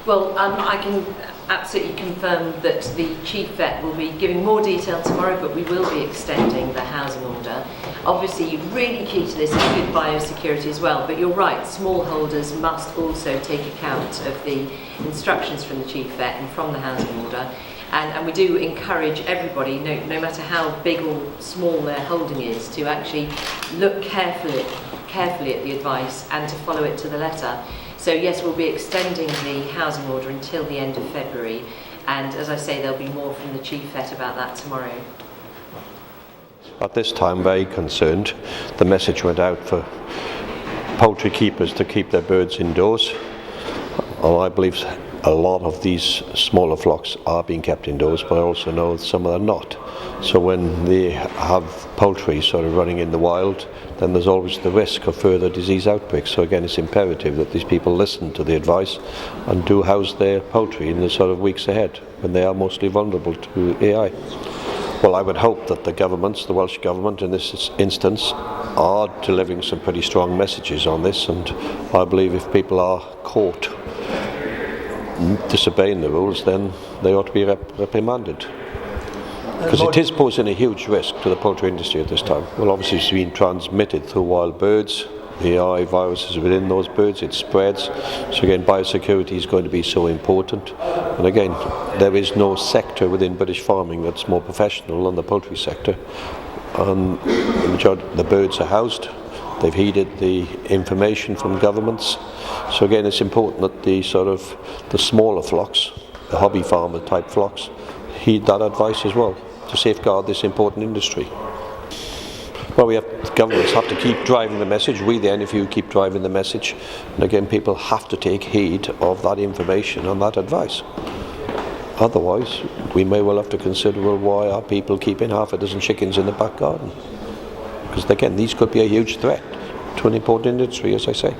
Well, I can absolutely confirm that the Chief Vet will be giving more detail tomorrow, but we will be extending the housing order. Obviously, really key to this is good biosecurity as well, but you're right, smallholders must also take account of the instructions from the Chief Vet and from the housing order. And we do encourage everybody, no matter how big or small their holding is, to actually look carefully at the advice and to follow it to the letter. So yes, we'll be extending the housing order until the end of February, and as I say, there'll be more from the Chief Vet about that tomorrow. At this time, very concerned. The message went out for poultry keepers to keep their birds indoors. And I believe a lot of these smaller flocks are being kept indoors, but I also know some are not. So when they have poultry sort of running in the wild, then there's always the risk of further disease outbreaks. So again, it's imperative that these people listen to the advice and do house their poultry in the sort of weeks ahead, when they are mostly vulnerable to AI. Well, I would hope that the governments, the Welsh Government in this instance, are delivering some pretty strong messages on this, and I believe if people are caught disobeying the rules, then they ought to be reprimanded. Because it is posing a huge risk to the poultry industry at this time. Well, obviously it's being transmitted through wild birds. The AI virus is within those birds, it spreads. So again, biosecurity is going to be so important. And again, there is no sector within British farming that's more professional than the poultry sector. And the majority of the birds are housed. They've heeded the information from governments. So again, it's important that the smaller flocks, the hobby farmer type flocks, heed that advice as well to safeguard this important industry. Well, governments have to keep driving the message. We, the NFU, keep driving the message. And again, people have to take heed of that information and that advice. Otherwise, we may well have to consider, well, why are people keeping half a dozen chickens in the back garden? Because again, these could be a huge threat to an important industry, as I say.